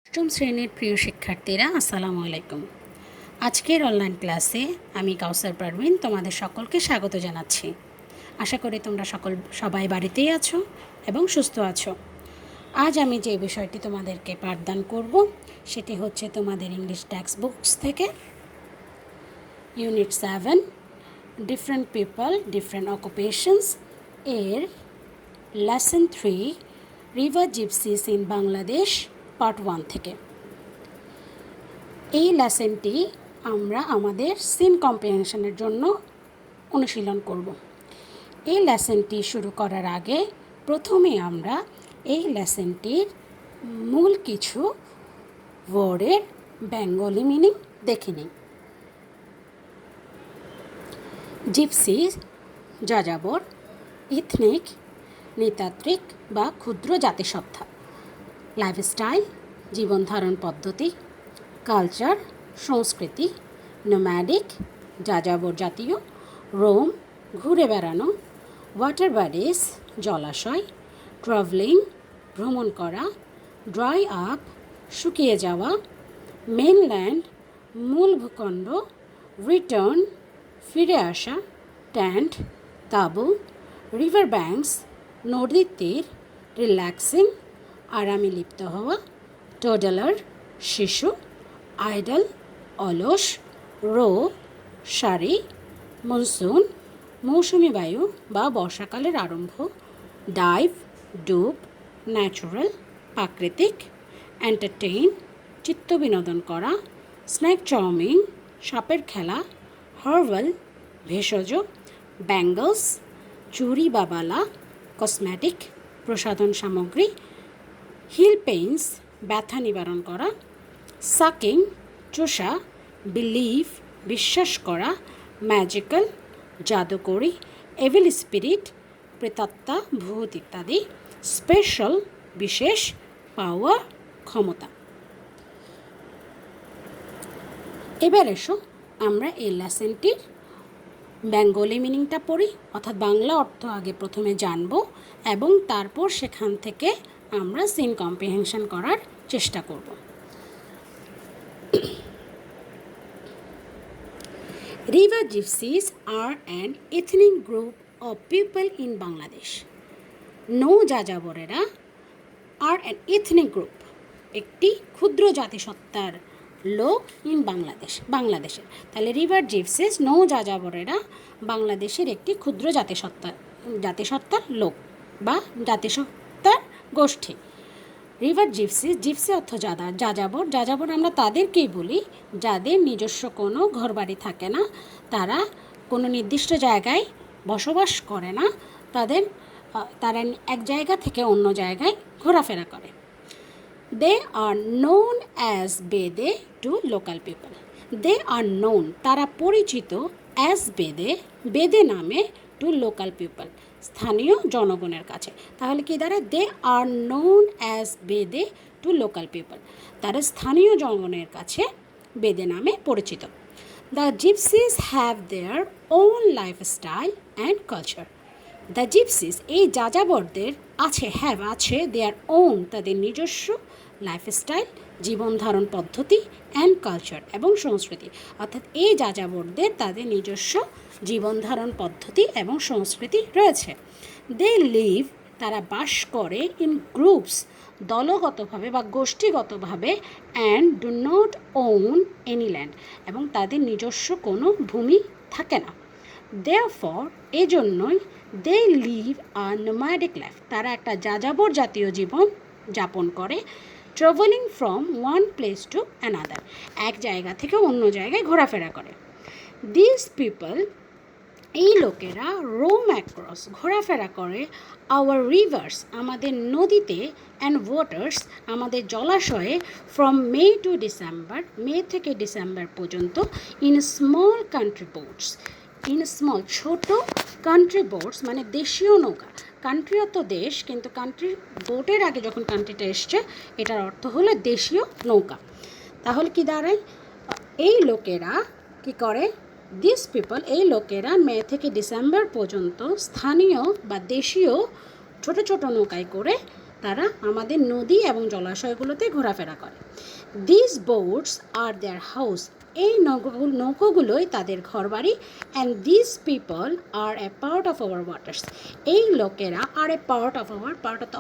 অষ্টম শ্রেণীর প্রিয় শিক্ষার্থীরা আসসালামু আলাইকুম। আজকের অনলাইন ক্লাসে আমি কাউসার পারভিন তোমাদের সকলকে স্বাগত জানাচ্ছি। আশা করি তোমরা সবাই বাড়িতেই আছো এবং সুস্থ আছো। আজ আমি যে বিষয়টি তোমাদেরকে পাঠদান করব সেটি হচ্ছে তোমাদের ইংলিশ টেক্সট বুকস থেকে unit 7 different people different occupations এর lesson 3 river gypsies in Bangladesh part 1 থেকে। এই লেসনটি আমরা আমাদের সিন কম্প্রিহেনশনের জন্য অনুশীলন করব। এই লেসনটি শুরু করার আগে প্রথমে আমরা এই লেসনটির মূল কিছু ওয়ার্ডের বেঙ্গলি মিনিং দেখে নিই। জিপসি যাযাবর, ইথনিক নৃতাত্ত্বিক বা ক্ষুদ্র জাতিসত্তা, লাইফস্টাইল জীবনধারণ পদ্ধতি, কালচার সংস্কৃতি, নোম্যাডিক যাযাবর জাতীয়, রোম ঘুরে বেড়ানো, ওয়াটার বডিজ জলাশয়, ট্রাভেলিং ভ্রমণ করা, ড্রাই আপ শুকিয়ে যাওয়া, মেনল্যান্ড মূল ভূখণ্ড, রিটার্ন ফিরে আসা, ট্যান্ট তাঁবু, রিভার ব্যাঙ্কস নদীর তীর, রিল্যাক্সিং আরামে লিপ্ত হওয়া, টোডলার শিশু, আইডল অলস, রো সারি, মনসুন মৌসুমি বায়ু বা বর্ষাকালের আরম্ভ, ডাইভ ডুব ন্যাচারাল প্রাকৃতিক, এন্টারটেইন চিত্ত বিনোদন করা, স্ন্যাক চাউমিন সাপের খেলা, হার্বাল ভেষজ, ব্যাঙ্গলস চুড়ি বা বালা, কসমেটিক প্রসাধন সামগ্রী, হিল পেইন্স ব্যথা নিবারণ করা, সাকিং চোষা, বিলিভ বিশ্বাস করা, ম্যাজিক্যাল জাদুকরি, এভিল স্পিরিট প্রেতাত্মা ভূত ইত্যাদি, স্পেশাল বিশেষ, পাওয়ার ক্ষমতা। এবার এসো আমরা এই লেসনটির বেঙ্গলি মিনিংটা পড়ি, অর্থাৎ বাংলা অর্থ আগে প্রথমে জানব এবং তারপর সেখান থেকে আমরা সিন কম্প্রিহেনশন করার চেষ্টা করব। River gypsies are an ethnic group of people in Bangladesh. নৌ যাযাবরেরা are an ethnic group, একটি ক্ষুদ্র জাতিসত্তার লোক ইন বাংলাদেশে। তাহলে রিভার জিপসিস নৌ যাযাবরেরা বাংলাদেশের একটি ক্ষুদ্র জাতিসত্তার লোক বা জাতিসত্তার গোষ্ঠী। রিভার জিপসি, জিপসি অর্থ যাযাবর আমরা তাদেরকেই বলি যাদের নিজস্ব কোনো ঘরবাড়ি থাকে না, তারা কোনো নির্দিষ্ট জায়গায় বসবাস করে না, তারা এক জায়গা থেকে অন্য জায়গায় ঘোরাফেরা করে। They are known as Bede to local people. They are known তারা পরিচিত অ্যাজ বেদে নামে টু লোকাল পিপল স্থানীয় জনগণের কাছে। তাহলে কি দাঁড়ায়? দে are known as Bede to local people, তারা স্থানীয় জনগণের কাছে বেদে নামে পরিচিত। The gypsies have their own lifestyle and culture. The gypsies এই যাযাবরদের আছে দেয়ার ওন তাদের নিজস্ব লাইফস্টাইল জীবনধারণ পদ্ধতি অ্যান্ড কালচার এবং সংস্কৃতি, অর্থাৎ এই যাযাবরদের তাদের নিজস্ব জীবনধারণ পদ্ধতি এবং সংস্কৃতি রয়েছে। দে লিভ তারা বাস করে ইন গ্রুপস দলগতভাবে বা গোষ্ঠীগতভাবে, and do not own any land এবং তাদের নিজস্ব কোনো ভূমি থাকে না। দেয়ারফর এজন্যই they live a nomadic life তারা একটা যাযাবর জাতীয় জীবন যাপন করে, travelling from one place to another এক জায়গা থেকে অন্য জায়গায় ঘোরাফেরা করে। দিস পিপল এই লোকেরা রোম অ্যাক্রস ঘোরাফেরা করে, আওয়ার রিভার্স আমাদের নদীতে, অ্যান্ড ওয়াটার্স আমাদের জলাশয়ে, ফ্রম মে টু ডিসেম্বর মে থেকে ডিসেম্বর পর্যন্ত, in small country boats in small ছোট কান্ট্রি বোটস মানে দেশীয় নৌকা। কান্ট্রি অর্থ দেশ, কিন্তু কান্ট্রি বোটের আগে যখন কান্ট্রিটা এসছে এটার অর্থ হলো দেশীয় নৌকা। তাহলে কি দাঁড়ায়? এই লোকেরা কি করে? দিস পিপল এই লোকেরা মে থেকে ডিসেম্বর পর্যন্ত স্থানীয় বা দেশীয় ছোট ছোট নৌকায় করে তারা আমাদের নদী এবং জলাশয়গুলোতে ঘোরাফেরা করে। This boats are their house, এই নৌকোগুলোই তাদের ঘরবাড়ি। And this people are a part of our waters, এই লোকেরা আর এ পার্ট অফ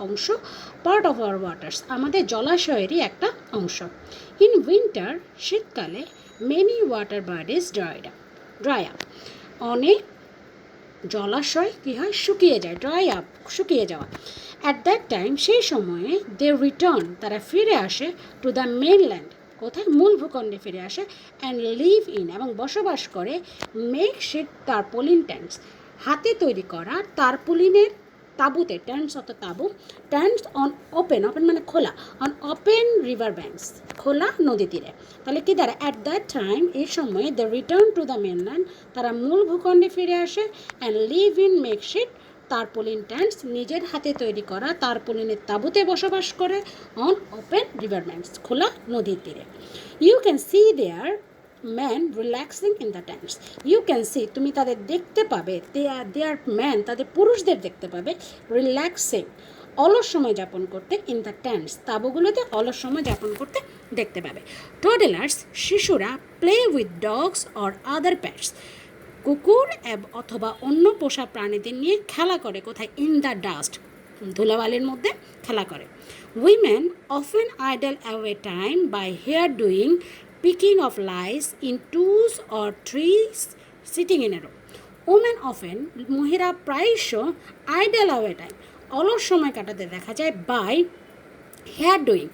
অংশ, পার্ট অফ আওয়ার ওয়াটার্স, আমাদের জলাশয়েরই একটা অংশ। ইন উইন্টার, শীতকালে, many water bodies dry up, অনেক জলাশয় কী হয়, শুকিয়ে যায়, শুকিয়ে যাওয়া। অ্যাট দ্যাট টাইম, সেই সময়ে দে রিটার্ন, তারা ফিরে আসে টু দ্য মেনল্যান্ড, কোথায়, মূল ভূখণ্ডে ফিরে আসে। অ্যান্ড লিভ ইন, এবং বসবাস করে, মেক শিট টারপোলিন ট্যান্টস, হাতে তৈরি করা টারপোলিনের তাঁবুতে, ট্যান্টস অত তাঁবু, ট্যান্টস অন ওপেন মানে খোলা, অন ওপেন রিভার ব্যাঙ্কস, খোলা নদী তীরে। তাহলে কি দ্বারা, অ্যাট দ্যাট টাইম, এই সময়ে the return to the mainland, তারা মূল ভূখণ্ডে ফিরে আসে। অ্যান্ড লিভ ইন মেকশিট টারপোলিন ট্যান্টস, নিজের হাতে তৈরি করা টারপোলিনের তাঁবুতে বসবাস করে, অন ওপেন রিভার ব্যাঙ্কস, খোলা নদীর তীরে। You can see their men relaxing in the tents, you can see, তুমি তাদের দেখতে পাবে, দেয়ার ম্যান, তাদের পুরুষদের দেখতে পাবে, রিল্যাক্সিং, অলস সময় যাপন করতে, ইন দ্য ট্যান্টস, তাঁবুগুলোতে অলস সময় যাপন করতে দেখতে পাবে। টডলার্স, শিশুরা, play with dogs or other pants, কুকুর অথবা অন্য পোষা প্রাণীদের নিয়ে খেলা করে, কোথায়, ইন দ্য ডাস্ট, ধুলাবালির মধ্যে খেলা করে। Women often idle away time by hair doing, picking off lice in twos or threes, sitting in a row. Women often, মহিলা প্রায়শ, আইডল অ্যাওয়ে টাইম, অলস সময় কাটাতে দেখা যায়, বাই হেয়ার ডুইং,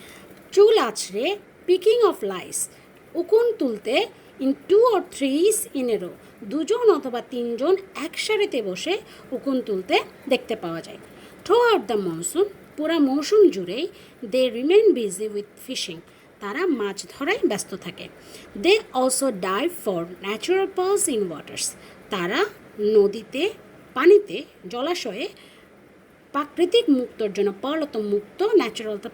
চুল আছড়ে, পিকিং অফ লাইস, উকুন তুলতে, in twos or threes in a row, দুজন অথবা তিনজন একসারিতে বসে উকুন তুলতে দেখতে পাওয়া যায়। থ্রু আউট দ্য মনসুন, পুরা মৌসুম জুড়েই, they remain busy with fishing, তারা মাছ ধরায় ব্যস্ত থাকে। They also dive for natural pearls in waters, তারা নদীতে, পানিতে, জলাশয়ে প্রাকৃতিক মুক্তর জন্য, পার্ল তো মুক্ত, ন্যাচারাল তো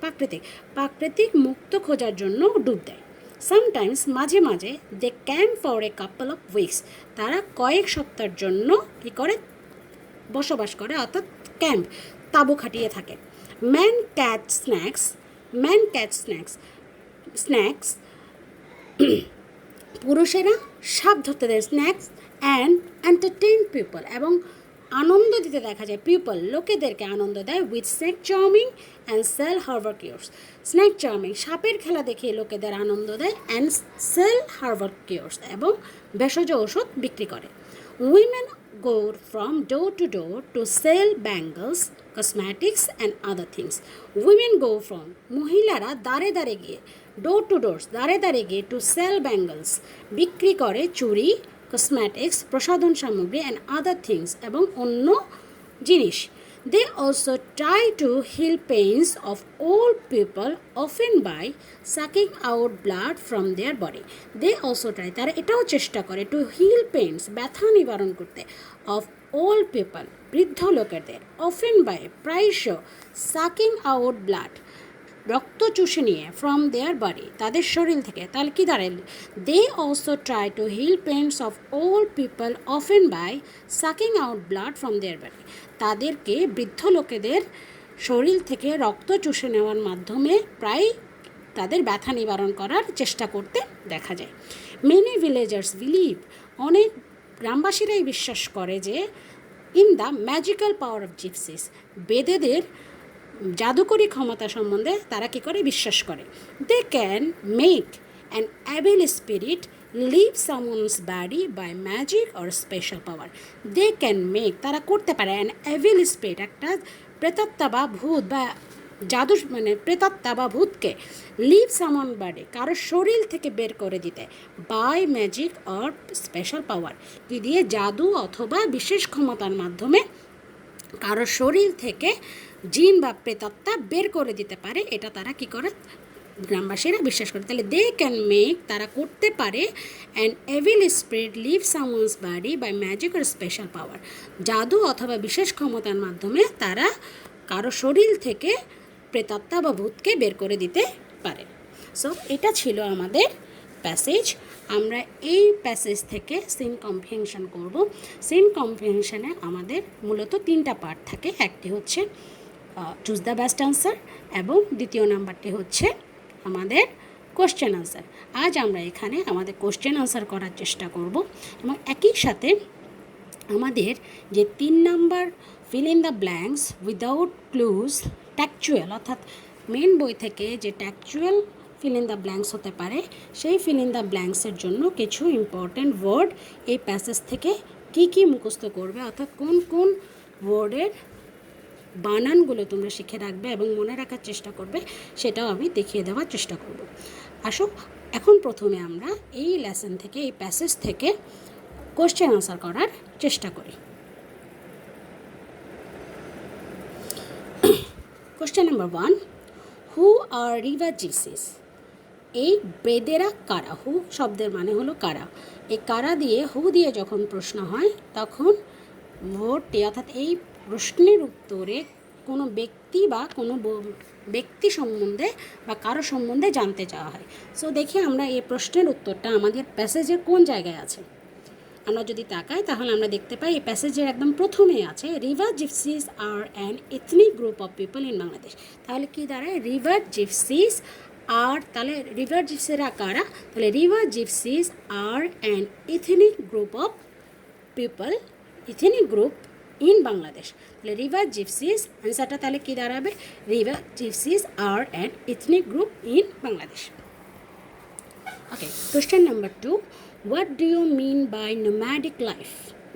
প্রাকৃতিক মুক্ত খোঁজার জন্য ডুব দেয়। সামটাইমস, মাঝে মাঝে, they camp for a couple of weeks, তারা কয়েক সপ্তাহের জন্য কী করে, বসবাস করে, অর্থাৎ ক্যাম্প, তাঁবু খাটিয়ে থাকে। ম্যান ক্যাচ স্ন্যাক্স, পুরুষেরা সাপ ধরতে দেয়, স্ন্যাক্স, অ্যান্ড এন্টারটেইন পিপল, এবং আনন্দ দিতে দেখা যায়, পিপল, লোকেদেরকে আনন্দ দেয়, with snake charming and sell herbal cures, snake charming, সাপের খেলা দেখিয়ে লোকেদের আনন্দ দেয়, অ্যান্ড সেল হার্বার কিওর্স, এবং ভেষজ ওষুধ বিক্রি করে। Women go from door to sell bangles, cosmetics and other things. Women go from, মহিলারা দাঁড়ে দাঁড়ে গিয়ে, door to doors, দাঁড়ে দাঁড়ে গিয়ে, to sell bangles, বিক্রি করে চুড়ি, cosmetics, প্রসাধন সামগ্রী, and other things, এবং অন্য জিনিস। They also try to heal pains of old people, often by sucking out blood from their body. They also try, তারা এটাও চেষ্টা করে, to heal pains, ব্যথা নিবারণ করতে, of old people, বৃদ্ধ লোকেদের, often by, প্রায়শ, sucking out blood, রক্ত চুষে নিয়ে, ফ্রম দেয়ার বডি, তাদের শরীর থেকে। তাহলে কি দাঁড়ায়, they also try to heal pains of old people, often by sucking out blood from their body, তাদেরকে, বৃদ্ধ লোকেদের শরীর থেকে রক্ত চুষে নেওয়ার মাধ্যমে প্রায় তাদের ব্যথা নিবারণ করার চেষ্টা করতে দেখা যায়। মেনি ভিলেজার্স বিলিভ, অনেক গ্রামবাসীরাই বিশ্বাস করে যে, in the magical power of gypsies, বেদেদের জাদুকরী ক্ষমতা সম্বন্ধে তারা কী করে, বিশ্বাস করে। They can make an evil spirit leave someone's body by magic or special power. They can make, তারা করতে পারে, অ্যান অ্যাবেল স্পিরিট, একটা প্রেতাত্মা বা ভূত বা জাদু, প্রেতাত্মা বা ভূতকে, লিভ সামওয়ান বডি, কারো শরীর থেকে বের করে দিতে, by magic or special power, কি দিয়ে, জাদু অথবা বিশেষ ক্ষমতার মাধ্যমে কারো শরীর থেকে জিন বা প্রেতাত্মা বের করে দিতে পারে, এটা তারা কি করে, গ্রামবাসীরা বিশ্বাস করে। তাহলে দে ক্যান মেক, তারা করতে পারে, an evil spirit leave someone's body by magic or special power, জাদু অথবা বিশেষ ক্ষমতার মাধ্যমে তারা কারো শরীর থেকে প্রেতাত্মা বা ভূতকে বের করে দিতে পারে। সো এটা ছিল আমাদের প্যাসেজ। আমরা এই প্যাসেজ থেকে সিন কম্প্রিহেনশন করব। সিন কম্প্রিহেনশনে আমাদের মূলত 3টা পার্ট থাকে। একটি হচ্ছে চুজ দ্য বেস্ট আনসার, এবং দ্বিতীয় নাম্বারটি হচ্ছে আমাদের কোশ্চেন আনসার। আজ আমরা এখানে আমাদের কোশ্চেন আনসার করার চেষ্টা করব, এবং একই সাথে আমাদের যে 3 number fill in the blanks without clues textual, অর্থাৎ মেন বই থেকে যে textual fill in the blanks হতে পারে, সেই ফিল ইন দ্য ব্ল্যাঙ্কসের জন্য কিছু ইম্পর্ট্যান্ট ওয়ার্ড এই প্যাসেজ থেকে কি কি মুখস্থ করবে, অর্থাৎ কোন কোন ওয়ার্ডের বানানগুলো তোমরা শিখে রাখবে এবং মনে রাখার চেষ্টা করবে, সেটাও আমি দেখিয়ে দেওয়ার চেষ্টা করব। আসো এখন প্রথমে আমরা এই লেসন থেকে, এই প্যাসেজ থেকে কোশ্চেন আনসার করার চেষ্টা করি। কোশ্চেন নাম্বার 1, হু আর রিভার জিপসিস? এই বেদেরা কারা? হু শব্দের মানে হলো কারা। এই কারা দিয়ে হু দিয়ে যখন প্রশ্ন হয় তখন ভোটটি, অর্থাৎ এই প্রশ্নের উত্তরে কোনো ব্যক্তি বা কোনো ব্যক্তি সম্বন্ধে বা কারো সম্বন্ধে জানতে চাওয়া হয়। সো দেখি আমরা এই প্রশ্নের উত্তরটা আমাদের প্যাসেজের কোন জায়গায় আছে। আমরা যদি তাকাই তাহলে আমরা দেখতে পাই এই প্যাসেজের একদম প্রথমে আছে river gypsies are an ethnic group of people in Bangladesh. তাহলে কি দাঁড়ায়? রিভার জিপসিস আর, তাহলে রিভার জিপসিরা কারা? তাহলে river gypsies are an ethnic group of people, ethnic group in Bangladesh. তাহলে রিভার জিপসিস অ্যান্সারটা তাহলে কি দাঁড়াবে? River gypsies are an ethnic group in Bangladesh. Okay, question number 2, what do you mean by nomadic life?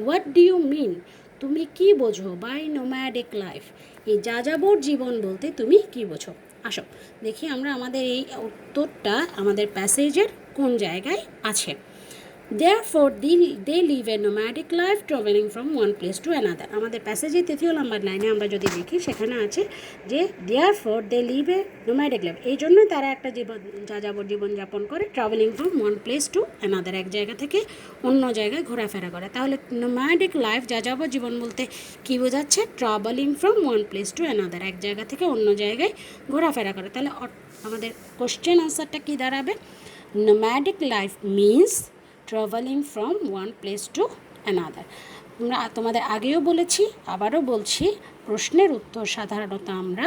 What do you mean, তুমি কি বোঝো by nomadic life? এই যাযাবর জীবন বলতে তুমি কি বোঝো? আসো দেখি আমরা আমাদের এই উত্তরটা আমাদের প্যাসেজের কোন জায়গায় আছে। Therefore, they live a nomadic life traveling from one place to another. আমাদের প্যাসেজে 3 নম্বর লাইনে আমরা যদি দেখি সেখানে আছে যে therefore they live a nomadic life, এই জন্য তারা একটা যাযাবর জীবনযাপন করে, travelling from one place to another, এক জায়গা থেকে অন্য জায়গায় ঘোরাফেরা করে। তাহলে নোম্যাডিক লাইফ, যাযাবর জীবন বলতে কী বোঝাচ্ছে? Travelling from one place to another, এক জায়গা থেকে অন্য জায়গায় ঘোরাফেরা করে। তাহলে আমাদের কোশ্চেন আনসারটা কী দাঁড়াবে? Nomadic life means travelling from one place to another. তোমাদের আগেও বলেছি, আবারও বলছি, প্রশ্নের উত্তর সাধারণত আমরা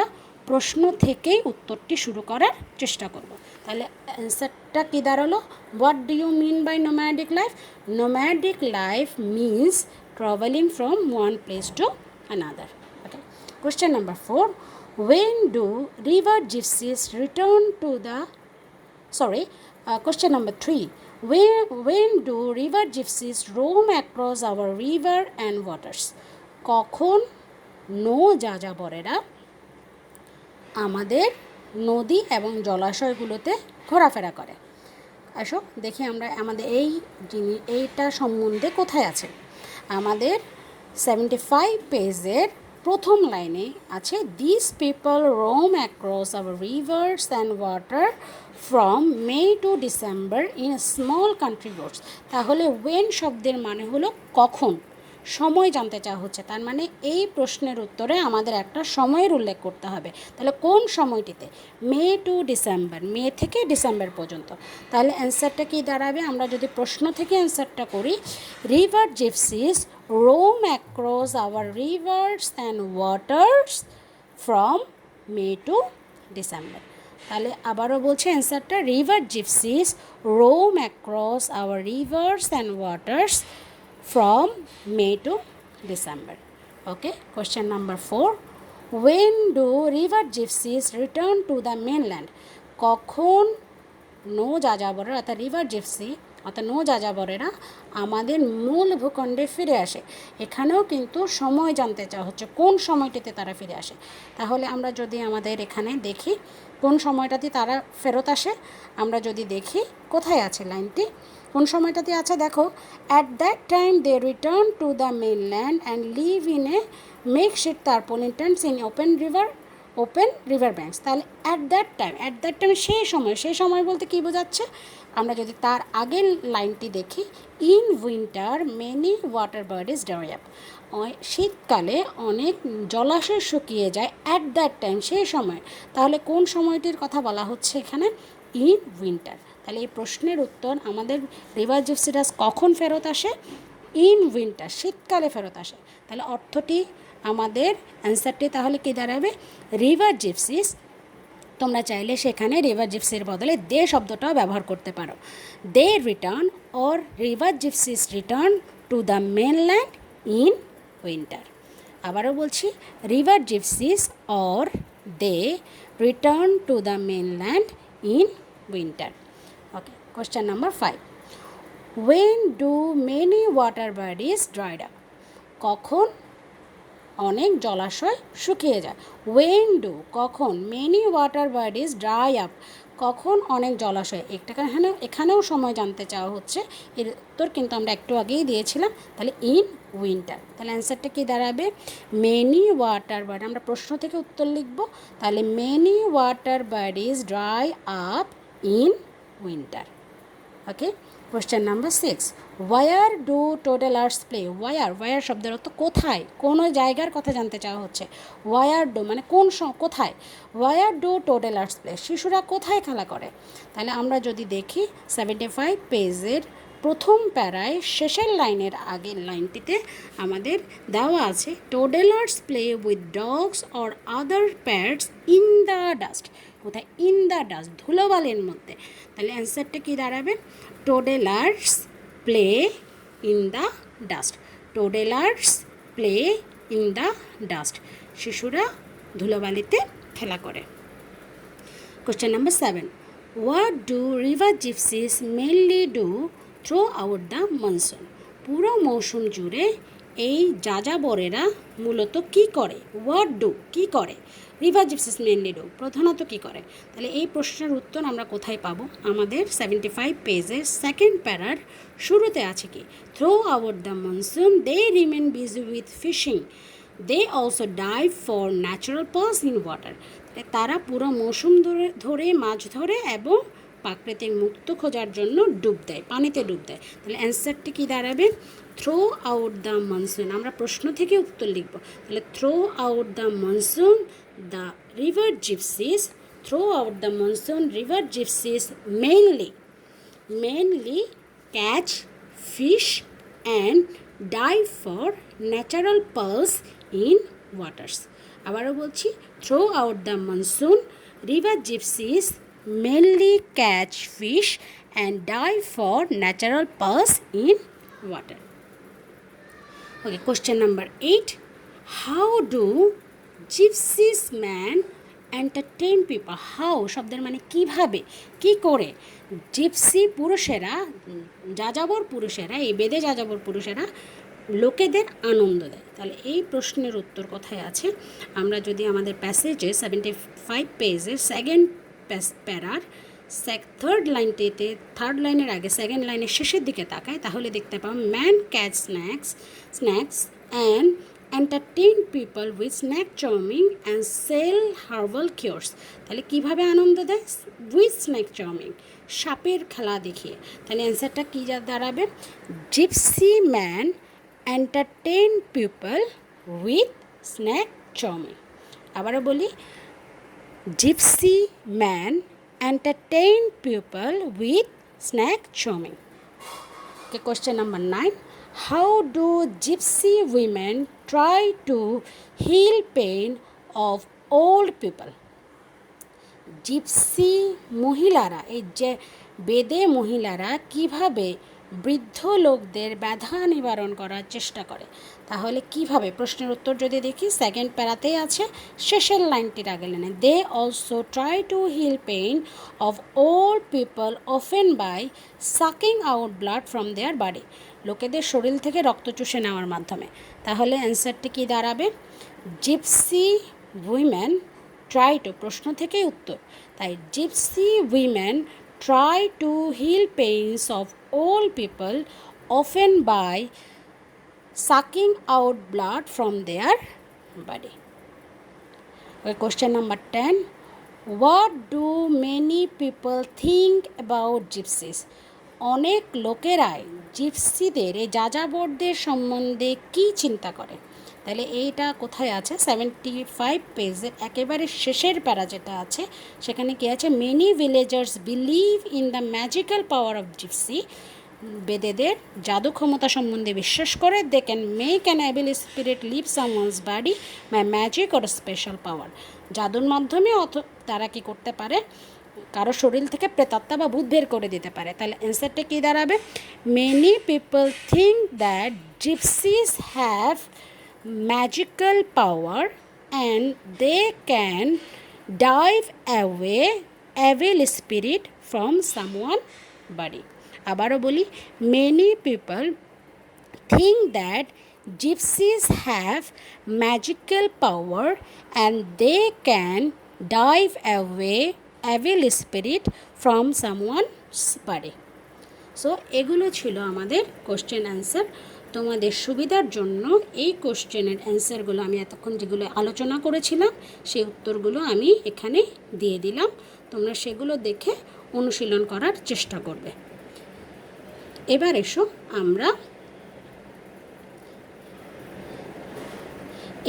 প্রশ্ন থেকেই উত্তরটি শুরু করার চেষ্টা করব। তাহলে অ্যান্সারটা কী দাঁড়ালো? What do you mean by nomadic life? Nomadic life means travelling from one place to another. Okay, question number 4, when do river gypsies return to the question number 3, when do river gypsies roam across our river and waters? কখন নৌ যাযাবরেরা আমাদের নদী এবং জলাশয়গুলোতে ঘোরাফেরা করে? আসো দেখি আমরা আমাদের এইটা সম্বন্ধে কোথায় আছে। আমাদের 75 পেজের প্রথম লাইনে আছে this people roam across our rivers and water from May to December in small country roads. তাহলে ওয়েন শব্দের মানে হলো কখন, সময় জানতে চাওয়া হচ্ছে। তার মানে এই প্রশ্নের উত্তরে আমাদের একটা সময়ের উল্লেখ করতে হবে। তাহলে কোন সময়টিতে? মে টু ডিসেম্বর, মে থেকে ডিসেম্বর পর্যন্ত। তাহলে অ্যান্সারটা কি দাঁড়াবে? আমরা যদি প্রশ্ন থেকে অ্যান্সারটা করি, river gypsies roam across our rivers and waters from May to December. তাহলে আবারও বলছি অ্যান্সারটা, river gypsies roam across our rivers and waters from May to December. Okay, question number 4, when do river gypsies return to the mainland? কখন নৌ যাযাবরেরা, অর্থাৎ river gypsy অর্থাৎ নৌ যাযাবরেরা আমাদের মূল ভূখণ্ডে ফিরে আসে? এখানেও কিন্তু সময় জানতে চাওয়া হচ্ছে, কোন সময়টিতে তারা ফিরে আসে। তাহলে আমরা যদি আমাদের এখানে দেখি কোন সময়টাতে তারা ফেরত আসে, আমরা যদি দেখি কোথায় আছে লাইনটি, কোন সময়টাতে আছে দেখো, at that time they return to the mainland and live in a makeshift tarpaulin tents in open river banks. তাহলে অ্যাট দ্যাট টাইম সেই সময় বলতে কী বোঝাচ্ছে? আমরা যদি তার আগের লাইনটি দেখি, in winter many water bodies dry up, শীতকালে অনেক জলাশয় শুকিয়ে যায়, অ্যাট দ্যাট টাইম সেই সময়। তাহলে কোন সময়টির কথা বলা হচ্ছে এখানে? In winter. তাহলে এই প্রশ্নের উত্তর আমাদের রিভার জিপসিরা কখন ফেরত আসে? ইন উইন্টার, শীতকালে ফেরত আসে। তাহলে অর্থটি আমাদের অ্যান্সারটি তাহলে কী দাঁড়াবে? River gypsies. তোমরা চাইলে সেখানে রিভার জিপসির বদলে দে শব্দটাও ব্যবহার করতে পারো। They return or river gypsies return to the mainland in winter. আবারও বলছি, river gypsies or they return to the mainland in winter. Okay, question number 5, when do many water bodies dried up? কখন অনেক জলাশয় শুকিয়ে যায়? when do কখন, many water bodies dry up কখন অনেক জলাশয়, এখানেও সময় জানতে চাওয়া হচ্ছে। এর উত্তর কিন্তু আমরা একটু আগেই দিয়েছিলাম। তাহলে ইন উইন্টার, তাহলে অ্যান্সারটা কি দাঁড়াবে? মেনি ওয়াটার বডি, আমরা প্রশ্ন থেকে উত্তর লিখব। তাহলে many water bodies dry up in winter. Okay, question number 6, where do toddlers play? Where শব্দের অর্থ কোথায়, কোনো জায়গার কথা জানতে চাওয়া হচ্ছে। ওয়ার ডু মানে কোথায়। ওয়ার ডু টোডলার্স প্লে, শিশুরা কোথায় খেলা করে? তাহলে আমরা যদি দেখি 75 পেজের প্রথম প্যারায় শেষের লাইনের আগের লাইনটিতে আমাদের দেওয়া আছে, toddlers play with dogs or other pets in the dust. কোথায়? ইন দ্য ডাস্ট, ধুলোবালির মধ্যে। তাহলে অ্যান্সারটা কি দাঁড়াবে? Toddlers play in the dust. Toddlers play in the dust, শিশুরা ধুলোবালিতে খেলা করে। Question number 7, what do river gypsies mainly do throughout the monsoon? পুরো মৌসুম জুড়ে এই যাযাবরেরা মূলত কী করে? হোয়াট ডু কী করে, রিভার জিপসিস মেনলি ডু প্রধানত কী করে? তাহলে এই প্রশ্নের উত্তর আমরা কোথায় পাবো? আমাদের 75 পেজের সেকেন্ড প্যারার শুরুতে আছে কি, throughout the monsoon they remain busy with fishing, they also dive for natural pearls in water. তারা পুরো মৌসুম ধরে মাছ ধরে এবং প্রাকৃতিক মুক্ত খোঁজার জন্য ডুব দেয়, পানিতে ডুব দেয়। তাহলে অ্যান্সারটি কী দাঁড়াবে? থ্রো আউট দ্য মনসুন, আমরা প্রশ্ন থেকে উত্তর লিখব। তাহলে throughout the monsoon the river gypsies, throughout the monsoon river gypsies mainly catch fish and dive for natural pearls in waters. আবারও বলছি, throughout the monsoon river gypsies mainly catch fish and dive for natural pearls in water. Okay, question number 8, how do gypsies man entertain people? How শব্দের মানে কিভাবে, কি করে gypsy পুরুষেরা, যাযাবর পুরুষেরা, এই বেদে যাযাবর পুরুষেরা লোকেদের আনন্দ দেয়। তাহলে এই প্রশ্নের উত্তর কোথায় আছে? আমরা যদি আমাদের প্যাসেজে 75 পেজের সেকেন্ড প্যারার থার্ড লাইনের আগে সেকেন্ড লাইনের শেষের দিকে তাকায়, তাহলে দেখতে পাবো men catch snakes and entertain people with snack charming and sell herbal cures. তাহলে কীভাবে আনন্দ দেয়? উইথ স্ন্যাক চাউমিন, সাপের খেলা দেখিয়ে। তাহলে অ্যান্সারটা কী দাঁড়াবে? Gypsy man entertain people with snack chowmein. আবারও বলি, gypsy man entertain people with snack charming. Okay, question number 9, how do gypsy women try to heal pain of old people? Gypsy মহিলারা, এই যে বেদে মহিলারা কিভাবে বৃদ্ধ লোকদের ব্যথা নিবারণ করার চেষ্টা করে? তাহলে কিভাবে, প্রশ্নের উত্তর যদি দেখি সেকেন্ড প্যারাতেই আছে, শেষের লাইনটির আগে লাইনে, they also try to heal pain of old people often by sucking out blood from their body, লোকেদের শরীর থেকে রক্ত চুষে নেওয়ার মাধ্যমে। তাহলে অ্যান্সারটি কি দাঁড়াবে? জিপসি উইমেন ট্রাই টু, প্রশ্ন থেকেই উত্তর, তাই gypsy women try to heal pains of old people often by sucking out blood from their body. Okay, question number 10, what do many people think about gypsies? অনেক লোকেরাই জিপসিদের, এই যাযাবরদের সম্বন্ধে কী চিন্তা করে? তাহলে এইটা কোথায় আছে? 75 পেজের একেবারে শেষের প্যারা যেটা আছে সেখানে কি আছে? Many villagers believe in the magical power of gypsy বেদেদের জাদু ক্ষমতা সম্বন্ধে বিশ্বাস করে। They can make an evil spirit leave someone's body by magic or special power. জাদুর মাধ্যমে তারা কি করতে পারে, কারো শরীর থেকে প্রেতাত্মা বা ভূত বের করে দিতে পারে। তাহলে অ্যান্সারটা কী দাঁড়াবে? Many people think that gypsies have magical power and they can dive away evil spirit from someone body. আবারও বলি, many people think that gypsies have magical power and they can drive away evil spirit from someone's body. So এগুলো ছিল আমাদের question answer. তোমাদের সুবিধার জন্য এই কোশ্চেনের অ্যান্সারগুলো আমি এতক্ষণ যেগুলো আলোচনা করেছিলাম সেই উত্তরগুলো আমি এখানে দিয়ে দিলাম। তোমরা সেগুলো দেখে অনুশীলন করার চেষ্টা করবে। এবার এসো আমরা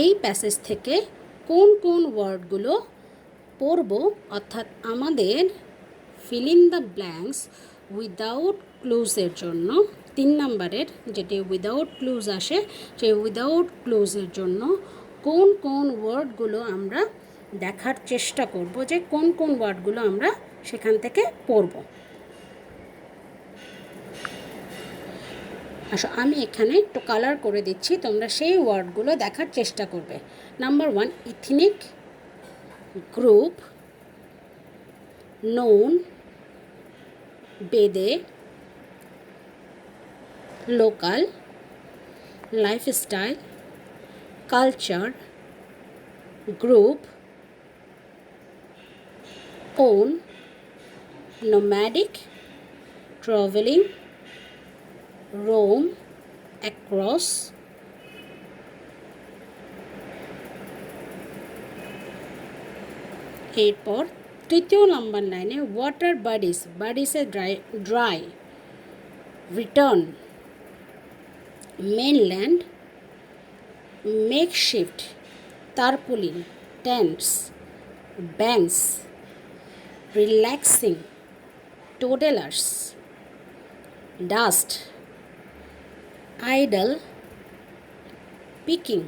এই প্যাসেজ থেকে কোন কোন ওয়ার্ডগুলো পড়ব, অর্থাৎ আমাদের fill in the blanks without ক্লুজের জন্য 3 নম্বরের যেটি উইদাউট ক্লুজ আসে, সেই উইদাউট ক্লুজের জন্য কোন কোন ওয়ার্ডগুলো আমরা দেখার চেষ্টা করব, যে কোন কোন ওয়ার্ডগুলো আমরা সেখান থেকে পড়ব। আসো আমি এখানে একটু কালার করে দিচ্ছি, তোমরা সেই ওয়ার্ডগুলো দেখার চেষ্টা করবে। Number 1, ethnic group, known, Bede, local, lifestyle, culture, group, own, nomadic, travelling, roam, across, এরপর তৃতীয় নাম্বার লাইনে ওয়াটার বডিজ, বডিসে dry, return, mainland, makeshift, tarpaulin, tents, banks, relaxing, toddlers, dust, idle, picking,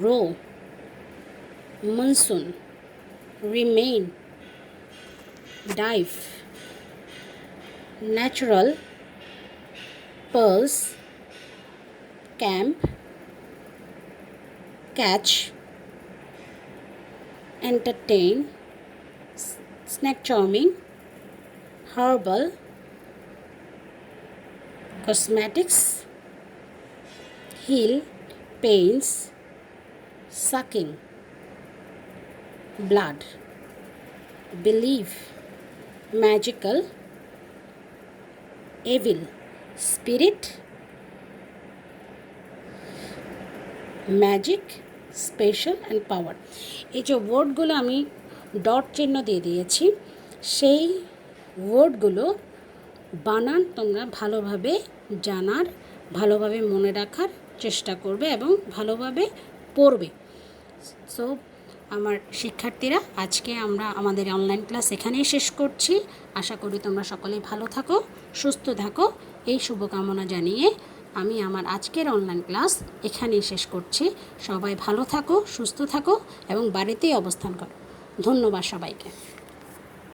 row, monsoon, remain, dive, natural, pulse, camp, catch, entertain, snack charming, herbal, cosmetics, heal, pains, sucking, blood, believe, magical, evil, spirit, magic, special and power. এই যে ওয়ার্ডগুলো আমি dot চিহ্ন দিয়ে দিয়েছি, সেই ওয়ার্ডগুলো বানান তোমরা ভালোভাবে জানার, ভালোভাবে মনে রাখার চেষ্টা করবে এবং ভালোভাবে পড়বে। সো আমার শিক্ষার্থীরা, আজকে আমরা আমাদের অনলাইন ক্লাস এখানেই শেষ করছি। আশা করি তোমরা সকলেই ভালো থাকো, সুস্থ থাকো, এই শুভকামনা জানিয়ে আমি আমার আজকের অনলাইন ক্লাস এখানেই শেষ করছি। সবাই ভালো থাকো, সুস্থ থাকো এবং বাড়িতেই অবস্থান করো। ধন্যবাদ সবাইকে।